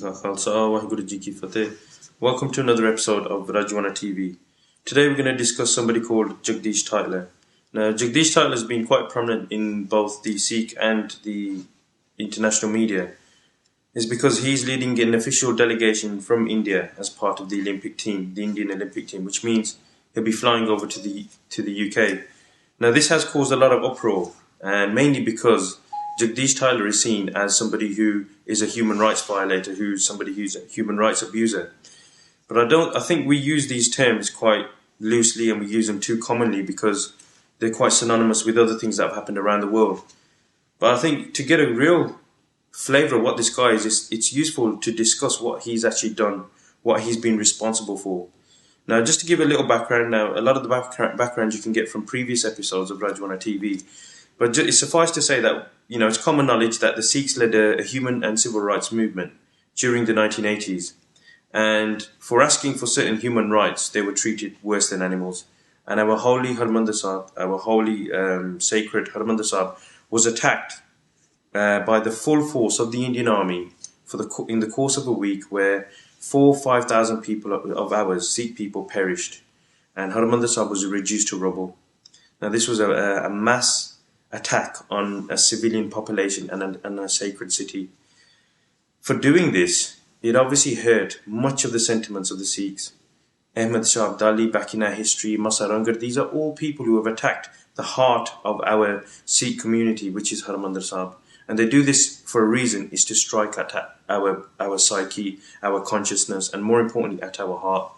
Ka Khalsa, Waheguru Ji Ki Fateh. Welcome to another episode of RajoanaTV. Today we're going to discuss somebody called Jagdish Tytler. Now, Jagdish Tytler has been quite prominent in both the Sikh and the international media. It's because he's leading an official delegation from India as part of the Olympic team, the Indian Olympic team, which means he'll be flying over to the UK. Now, this has caused a lot of uproar, and mainly because Jagdish Tytler is seen as somebody who is a human rights violator, who's a human rights abuser. But I think we use these terms quite loosely, and we use them too commonly because they're quite synonymous with other things that have happened around the world. But I think to get a real flavour of what this guy is, it's useful to discuss what he's actually done, what he's been responsible for. Now, just to give a little background now, a lot of the background you can get from previous episodes of RajoanaTV. But it's suffice to say that, it's common knowledge that the Sikhs led a human and civil rights movement during the 1980s. And for asking for certain human rights, they were treated worse than animals. And our holy Harmandir Sahib, our holy sacred Harmandir Sahib, was attacked by the full force of the Indian Army in the course of a week, where 4,000-5,000 people of ours, Sikh people, perished. And Harmandir Sahib was reduced to rubble. Now, this was a mass attack on a civilian population and a sacred city. For doing this, it obviously hurt much of the sentiments of the Sikhs. Ahmad Shah Abdali, back in our history, Masarangar, these are all people who have attacked the heart of our Sikh community, which is Harmandir Sahib. And they do this for a reason, is to strike at our psyche, our consciousness, and more importantly, at our heart.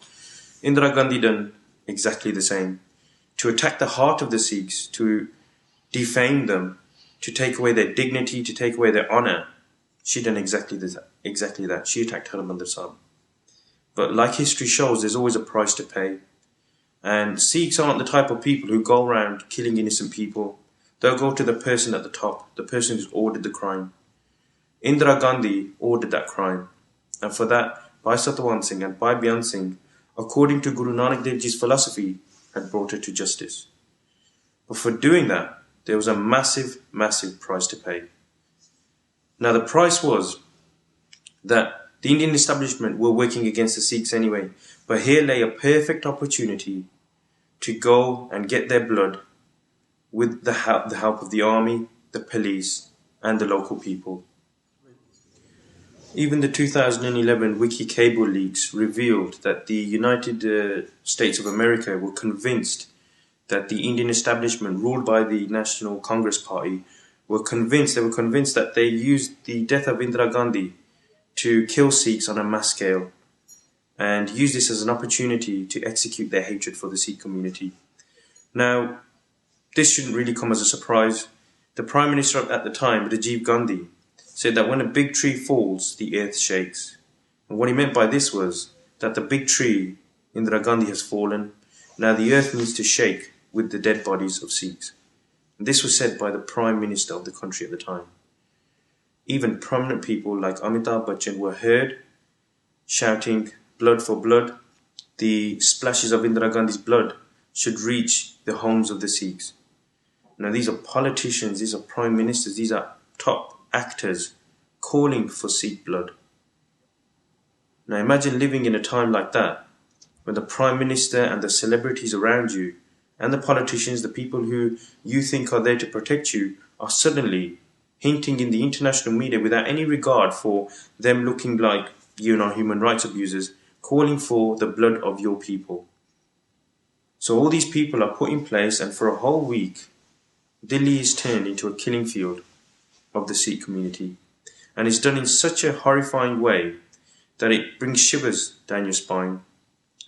Indira Gandhi done exactly the same. To attack the heart of the Sikhs, to defame them, to take away their dignity, to take away their honour. She done exactly that. She attacked Harmandir Sahib. But like history shows, there's always a price to pay. And Sikhs aren't the type of people who go around killing innocent people. They'll go to the person at the top, the person who's ordered the crime. Indira Gandhi ordered that crime. And for that, Bhai Satwan Singh and Bhai Byan Singh, according to Guru Nanak Dev Ji's philosophy, had brought her to justice. But for doing that, there was a massive, massive price to pay. Now, the price was that the Indian establishment were working against the Sikhs anyway, but here lay a perfect opportunity to go and get their blood with the help of the army, the police, and the local people. Even the 2011 Wiki cable leaks revealed that the United States of America were convinced that the Indian establishment, ruled by the National Congress Party, were convinced that they used the death of Indira Gandhi to kill Sikhs on a mass scale and use this as an opportunity to execute their hatred for the Sikh community. Now, this shouldn't really come as a surprise. The Prime Minister at the time, Rajiv Gandhi, said that when a big tree falls, the earth shakes. And what he meant by this was that the big tree, Indira Gandhi, has fallen. Now the earth needs to shake with the dead bodies of Sikhs. And this was said by the Prime Minister of the country at the time. Even prominent people like Amitabh Bachchan were heard shouting, "Blood for blood." The splashes of Indira Gandhi's blood should reach the homes of the Sikhs. Now, these are politicians, these are prime ministers, these are top actors calling for Sikh blood. Now, imagine living in a time like that, when the prime minister and the celebrities around you, and the politicians, the people who you think are there to protect you, are suddenly hinting in the international media without any regard for them looking like, human rights abusers, calling for the blood of your people. So all these people are put in place, and for a whole week, Delhi is turned into a killing field of the Sikh community. And it's done in such a horrifying way that it brings shivers down your spine.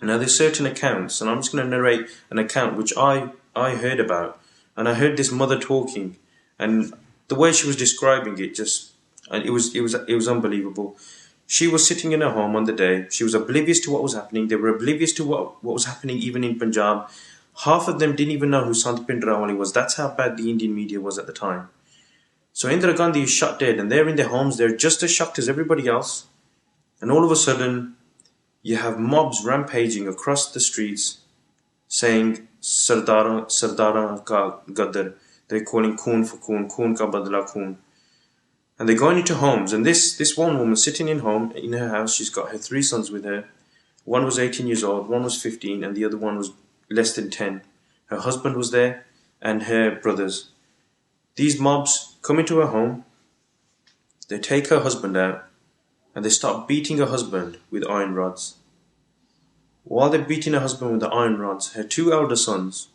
Now, there's certain accounts, and I'm just going to narrate an account which I heard about. And I heard this mother talking, and the way she was describing it, it was unbelievable. She was sitting in her home on the day. She was oblivious to what was happening. They were oblivious to what was happening even in Punjab. Half of them didn't even know who Sant Pindrawali was. That's how bad the Indian media was at the time. So Indira Gandhi is shot dead, and they're in their homes. They're just as shocked as everybody else. And all of a sudden, you have mobs rampaging across the streets saying, Sardara ka Gadar. They're calling Khoon for Khoon, Khoon ka Badla Khoon. And they're going into homes, and this one woman sitting in her house, she's got her 3 sons with her. One was 18 years old, one was 15, and the other one was less than 10. Her husband was there, and her brothers. These mobs come into her home, they take her husband out, and they start beating her husband with iron rods. While they're beating her husband with the iron rods, her 2 elder sons,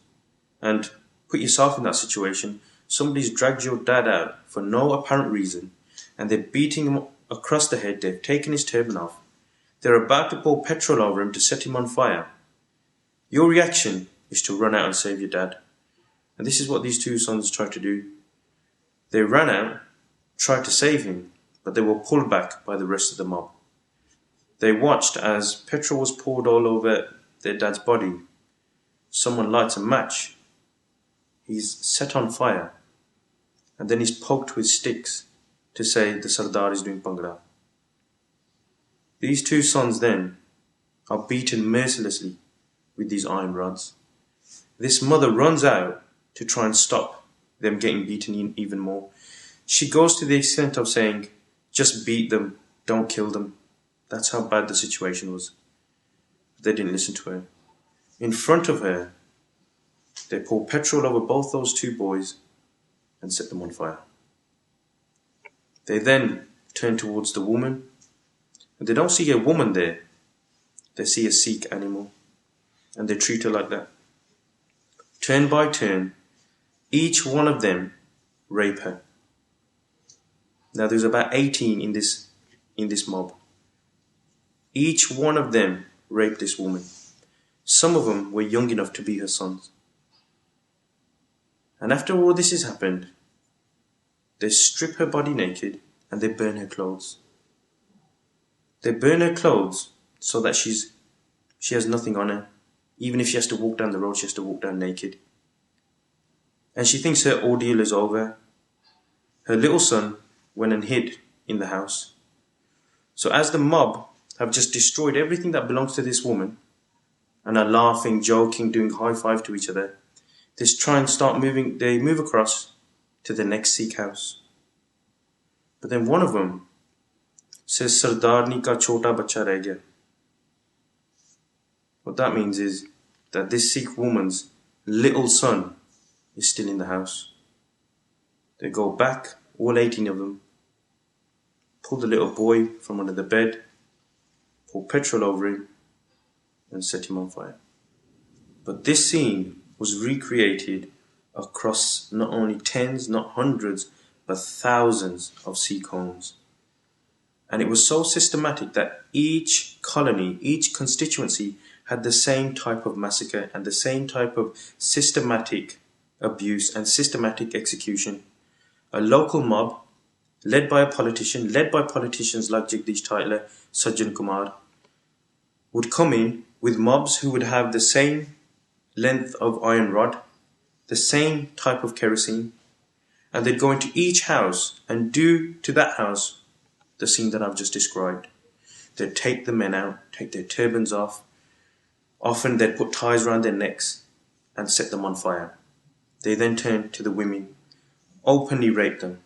and put yourself in that situation, somebody's dragged your dad out for no apparent reason, and they're beating him across the head, they've taken his turban off, they're about to pour petrol over him to set him on fire. Your reaction is to run out and save your dad. And this is what these 2 sons tried to do. They ran out, tried to save him, but they were pulled back by the rest of the mob. They watched as petrol was poured all over their dad's body. Someone lights a match. He's set on fire. And then he's poked with sticks to say the Sardar is doing Bhangra. These 2 sons then are beaten mercilessly with these iron rods. This mother runs out to try and stop them getting beaten even more. She goes to the extent of saying, just beat them, don't kill them. That's how bad the situation was. They didn't listen to her. In front of her, they pour petrol over both those 2 boys and set them on fire. They then turn towards the woman, and they don't see a woman there. They see a Sikh animal, and they treat her like that. Turn by turn, each one of them rape her. Now there's about 18 in this mob. Each one of them raped this woman. Some of them were young enough to be her sons. And after all this has happened, they strip her body naked and they burn her clothes. They burn her clothes so that she has nothing on her. Even if she has to walk down the road, she has to walk down naked. And she thinks her ordeal is over. Her little son went and hid in the house. So as the mob have just destroyed everything that belongs to this woman and are laughing, joking, doing high five to each other, they try and start moving. They move across to the next Sikh house. But then one of them says, Sardarni ka chota bacha reh gaya. What that means is that this Sikh woman's little son is still in the house. They go back, all 18 of them, pull the little boy from under the bed, pour petrol over him, and set him on fire. But this scene was recreated across not only tens, not hundreds, but thousands of Sikh homes. And it was so systematic that each colony, each constituency had the same type of massacre and the same type of systematic abuse and systematic execution. A local mob, led by politicians like Jagdish Tytler, Sajjan Kumar, would come in with mobs who would have the same length of iron rod, the same type of kerosene, and they'd go into each house and do to that house the scene that I've just described. They'd take the men out, take their turbans off. Often they'd put ties around their necks and set them on fire. They then turned to the women, openly raped them,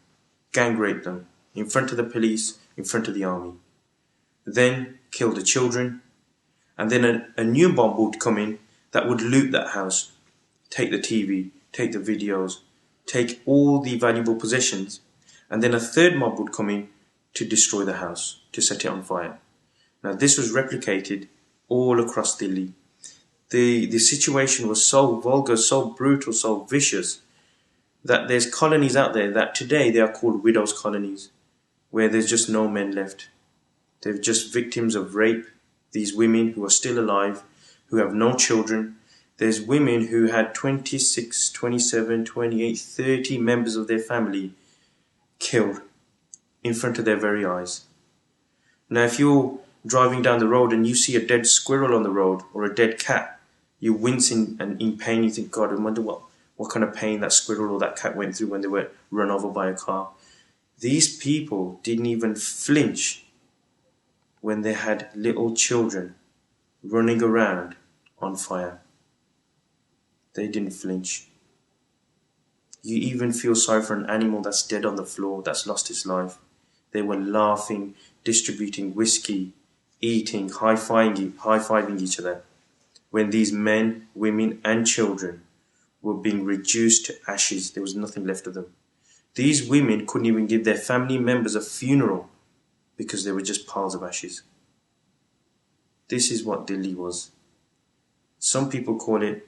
gang raped them, in front of the police, in front of the army. Then killed the children, and then a new mob would come in that would loot that house, take the TV, take the videos, take all the valuable possessions, and then a third mob would come in to destroy the house, to set it on fire. Now this was replicated all across Delhi. The situation was so vulgar, so brutal, so vicious, that there's colonies out there that today they are called widows' colonies, where there's just no men left. They're just victims of rape. These women who are still alive, who have no children. There's women who had 26, 27, 28, 30 members of their family killed in front of their very eyes. Now if you're driving down the road and you see a dead squirrel on the road or a dead cat, you wince in pain. You think, God, I wonder what kind of pain that squirrel or that cat went through when they were run over by a car. These people didn't even flinch when they had little children running around on fire. They didn't flinch. You even feel sorry for an animal that's dead on the floor, that's lost its life. They were laughing, distributing whiskey, eating, high-fiving each other, when these men, women and children were being reduced to ashes. There was nothing left of them. These women couldn't even give their family members a funeral because they were just piles of ashes. This is what Delhi was. Some people call it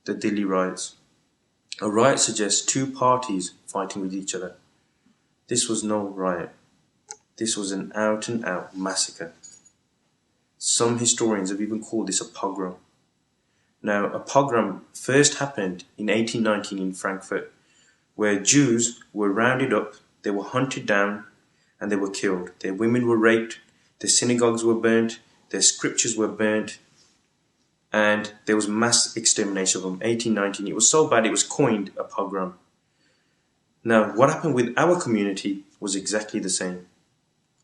the Delhi riots. A riot suggests two parties fighting with each other. This was no riot. This was an out-and-out massacre. Some historians have even called this a pogrom. Now, a pogrom first happened in 1819 in Frankfurt, where Jews were rounded up, they were hunted down, and they were killed. Their women were raped, their synagogues were burnt, their scriptures were burnt, and there was mass extermination of them. 1819. It was so bad it was coined a pogrom. Now, what happened with our community was exactly the same.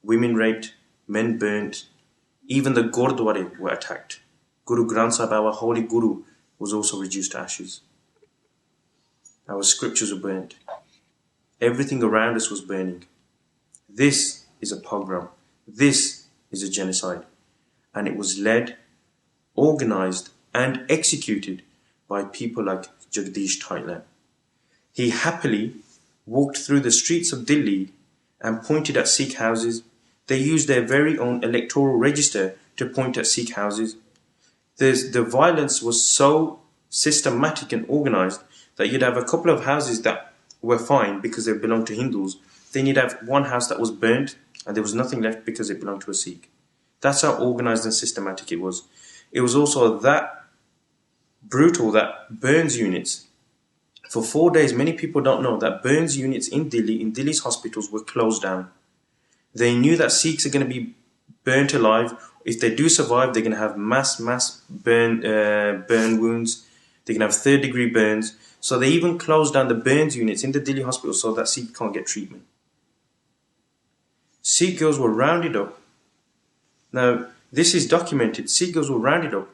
Women raped, men burnt, even the Gurdwara were attacked. Guru Granth Sahib, our holy Guru, was also reduced to ashes. Our scriptures were burnt. Everything around us was burning. This is a pogrom. This is a genocide. And it was led, organized and executed by people like Jagdish Tytler. He happily walked through the streets of Delhi and pointed at Sikh houses. They used their very own electoral register to point at Sikh houses. The violence was so systematic and organized that you'd have a couple of houses that were fine because they belonged to Hindus. Then you'd have one house that was burnt and there was nothing left because it belonged to a Sikh. That's how organized and systematic it was. It was also that brutal that burns units, for 4 days, many people don't know that burns units in Delhi, in Delhi's hospitals, were closed down. They knew that Sikhs are going to be burnt alive. If they do survive, they're going to have mass burn wounds. They're going to have third-degree burns. So they even closed down the burns units in the Delhi hospital so that Sikhs can't get treatment. Sikh girls were rounded up. Now, this is documented. Sikh girls were rounded up.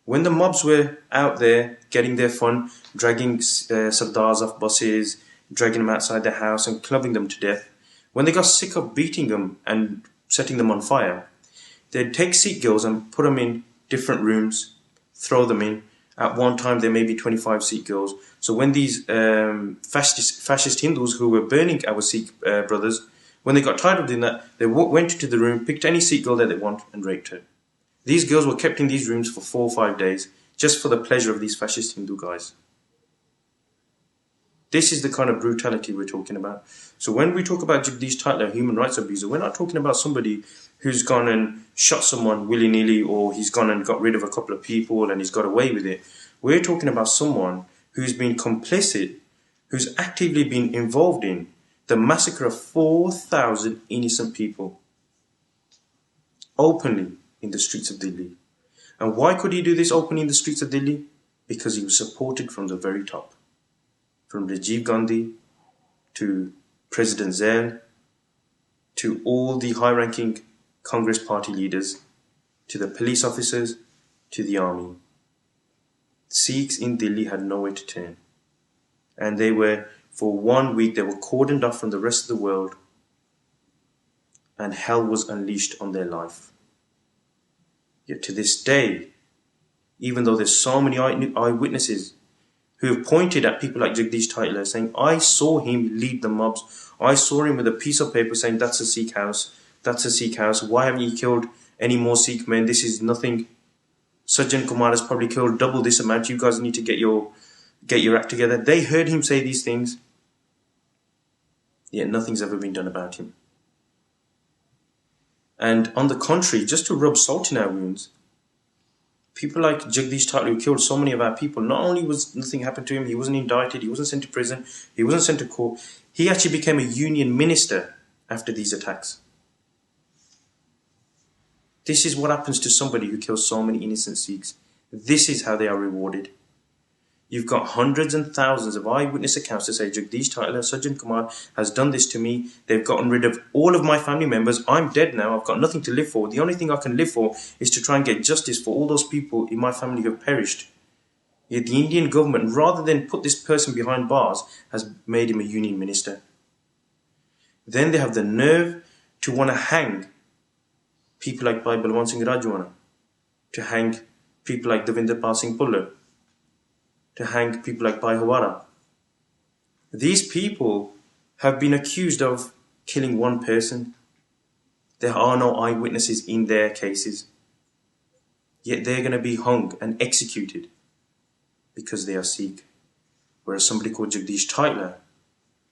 When the mobs were out there getting their fun, dragging Sardars off buses, dragging them outside their house and clubbing them to death, when they got sick of beating them and setting them on fire, they'd take Sikh girls and put them in different rooms, throw them in. At one time, there may be 25 Sikh girls. So when these fascist Hindus who were burning our Sikh brothers, when they got tired of doing that, they went into the room, picked any Sikh girl that they want and raped her. These girls were kept in these rooms for 4 or 5 days, just for the pleasure of these fascist Hindu guys. This is the kind of brutality we're talking about. So when we talk about Jagdish Tytler, human rights abuser, we're not talking about somebody who's gone and shot someone willy-nilly, or he's gone and got rid of a couple of people and he's got away with it. We're talking about someone who's been complicit, who's actively been involved in the massacre of 4,000 innocent people, openly in the streets of Delhi. And why could he do this openly in the streets of Delhi? Because he was supported from the very top. From Rajiv Gandhi to President Gill to all the high-ranking Congress party leaders, to the police officers, to the army. Sikhs in Delhi had nowhere to turn. And they were, for 1 week, they were cordoned off from the rest of the world, and hell was unleashed on their life. Yet to this day, even though there's so many eyewitnesses who have pointed at people like Jagdish Tytler saying, I saw him lead the mobs, I saw him with a piece of paper saying, that's a Sikh house, that's a Sikh house, why haven't you killed any more Sikh men, this is nothing. Sajjan Kumar has probably killed double this amount, you guys need to get your act together. They heard him say these things, yet nothing's ever been done about him. And on the contrary, just to rub salt in our wounds, people like Jagdish Tytler, who killed so many of our people, not only was nothing happened to him, he wasn't indicted, he wasn't sent to prison, he wasn't sent to court, he actually became a union minister after these attacks. This is what happens to somebody who kills so many innocent Sikhs. This is how they are rewarded. You've got hundreds and thousands of eyewitness accounts to say Jagdish Tytler, Sajjan Kumar has done this to me. They've gotten rid of all of my family members. I'm dead now. I've got nothing to live for. The only thing I can live for is to try and get justice for all those people in my family who have perished. Yet the Indian government, rather than put this person behind bars, has made him a union minister. Then they have the nerve to want to hang people like Bhai Balwant Singh Rajwana, to hang people like Davinder Pal Singh Pullar, to hang people like Bhai Hawara. These people have been accused of killing one person. There are no eyewitnesses in their cases. Yet they're going to be hung and executed because they are Sikh. Whereas somebody called Jagdish Tytler,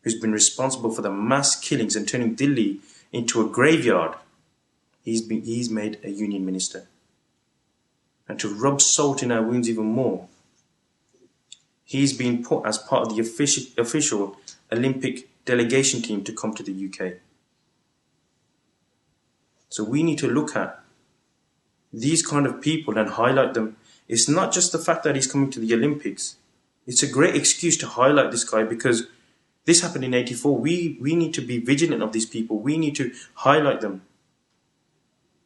who's been responsible for the mass killings and turning Delhi into a graveyard, he's made a union minister. And to rub salt in our wounds even more, he's been put as part of the official Olympic delegation team to come to the UK. So we need to look at these kind of people and highlight them. It's not just the fact that he's coming to the Olympics. It's a great excuse to highlight this guy because this happened in '84. We need to be vigilant of these people. We need to highlight them.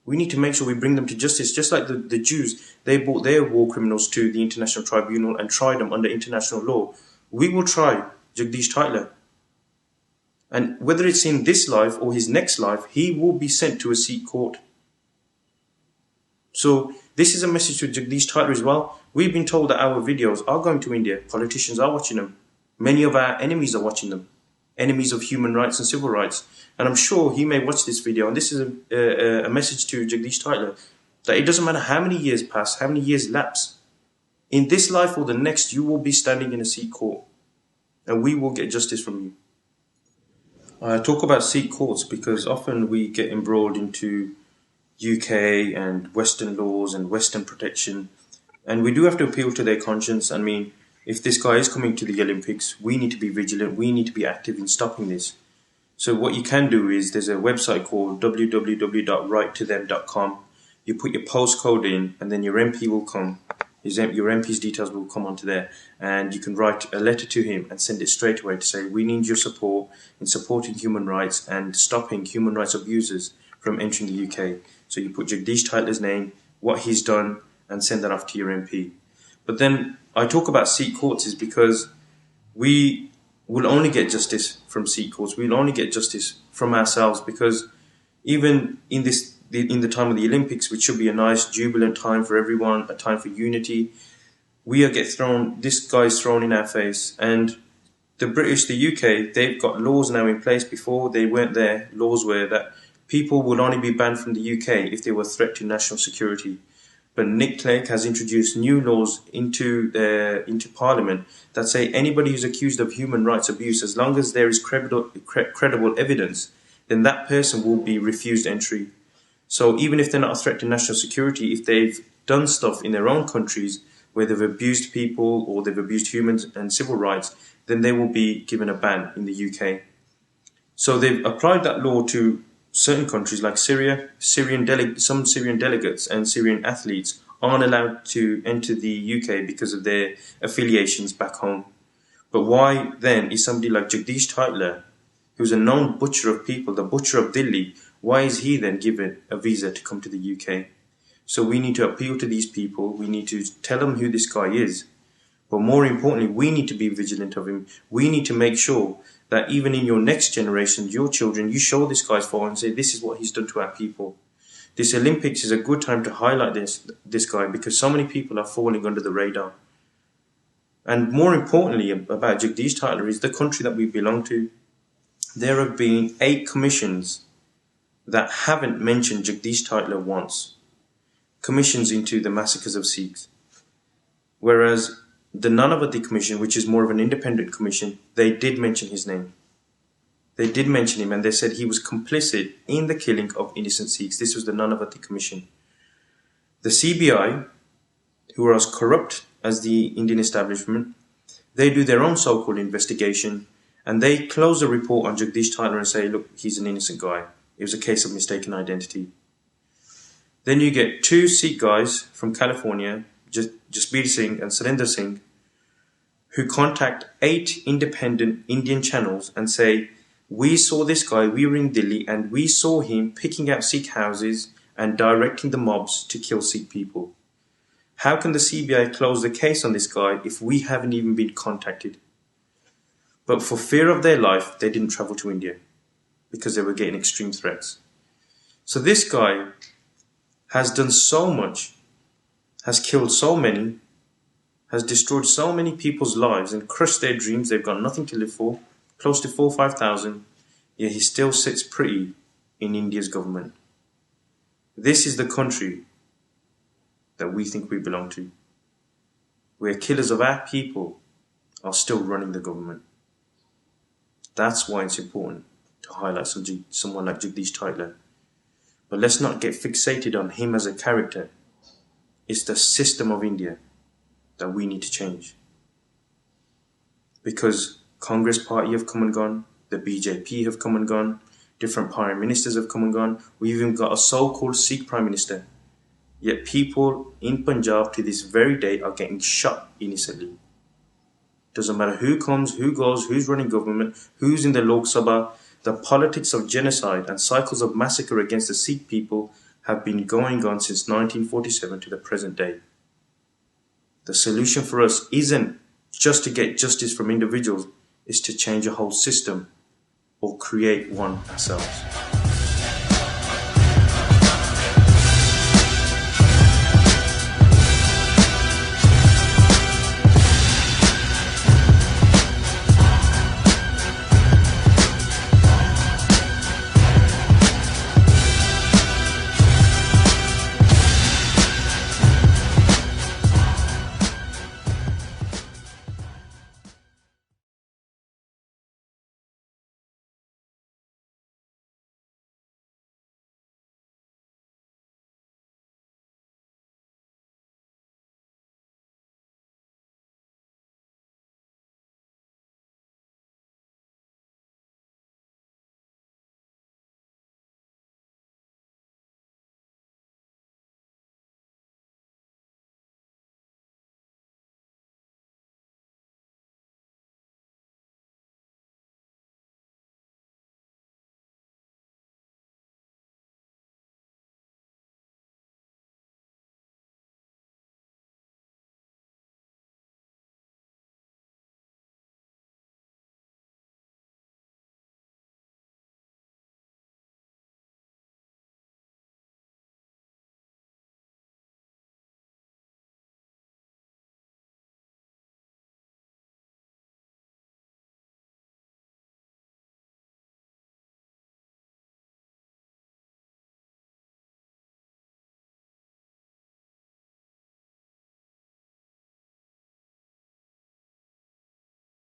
We need to make sure we bring them to justice. Just like the Jews, they brought their war criminals to the International Tribunal and tried them under international law. We will try Jagdish Tytler. And whether it's in this life or his next life, he will be sent to a Sikh court. So this is a message to Jagdish Tytler as well. We've been told that our videos are going to India. Politicians are watching them. Many of our enemies are watching them. Enemies of human rights and civil rights. And I'm sure he may watch this video. And this is a message to Jagdish Tytler that it doesn't matter how many years pass, how many years lapse. In this life or the next, you will be standing in a Sikh court. And we will get justice from you. I talk about Sikh courts because often we get embroiled into UK and Western laws and Western protection. And we do have to appeal to their conscience. I mean, if this guy is coming to the Olympics, we need to be vigilant. We need to be active in stopping this. So what you can do is there's a website called www.writetothem.com. You put your postcode in and then your MP will come. Your MP's details will come onto there. And you can write a letter to him and send it straight away to say, we need your support in supporting human rights and stopping human rights abusers from entering the UK. So you put Jagdish Tytler's name, what he's done, and send that off to your MP. But then I talk about Sikh courts is because we will only get justice from Sikh courts. We'll only get justice from ourselves because even in the time of the Olympics, which should be a nice jubilant time for everyone, a time for unity, this guy's thrown in our face. And the British, the UK, they've got laws now in place. Before they weren't there, laws were that people would only be banned from the UK if they were a threat to national security. But Nick Clegg has introduced new laws into Parliament that say anybody who's accused of human rights abuse, as long as there is credible evidence, then that person will be refused entry. So even if they're not a threat to national security, if they've done stuff in their own countries where they've abused people or they've abused humans and civil rights, then they will be given a ban in the UK. So they've applied that law to certain countries like Syria. Some Syrian delegates and Syrian athletes aren't allowed to enter the UK because of their affiliations back home. But why then is somebody like Jagdish Tytler, who's a known butcher of people, the butcher of Delhi, why is he then given a visa to come to the UK? So we need to appeal to these people. We need to tell them who this guy is. But more importantly, we need to be vigilant of him. We need to make sure that even in your next generation, your children, you show this guy's photo and say, this is what he's done to our people. This Olympics is a good time to highlight this guy because so many people are falling under the radar. And more importantly about Jagdish Tytler is the country that we belong to. There have been 8 commissions that haven't mentioned Jagdish Tytler once. Commissions into the massacres of Sikhs. Whereas the Nanavati Commission, which is more of an independent commission, they did mention his name. They did mention him and they said he was complicit in the killing of innocent Sikhs. This was the Nanavati Commission. The CBI, who are as corrupt as the Indian establishment, they do their own so-called investigation and they close a report on Jagdish Tytler and say, look, he's an innocent guy. It was a case of mistaken identity. Then you get 2 Sikh guys from California, Jasbir Singh and Surinder Singh, who contact 8 independent Indian channels and say, we saw this guy, we were in Delhi and we saw him picking out Sikh houses and directing the mobs to kill Sikh people. How can the CBI close the case on this guy if we haven't even been contacted? But for fear of their life, they didn't travel to India because they were getting extreme threats. So this guy has done so much, has killed so many, has destroyed so many people's lives and crushed their dreams. They've got nothing to live for, close to 4,000 or 5,000, yet he still sits pretty in India's government. This is the country that we think we belong to, where killers of our people are still running the government. That's why it's important to highlight someone like Jagdish Tytler. But let's not get fixated on him as a character. It's the system of India that we need to change. Because Congress party have come and gone, the BJP have come and gone, different prime ministers have come and gone. We've even got a so-called Sikh prime minister. Yet people in Punjab to this very day are getting shot innocently. Doesn't matter who comes, who goes, who's running government, who's in the Lok Sabha. The politics of genocide and cycles of massacre against the Sikh people have been going on since 1947 to the present day. The solution for us isn't just to get justice from individuals, it's to change a whole system or create one ourselves.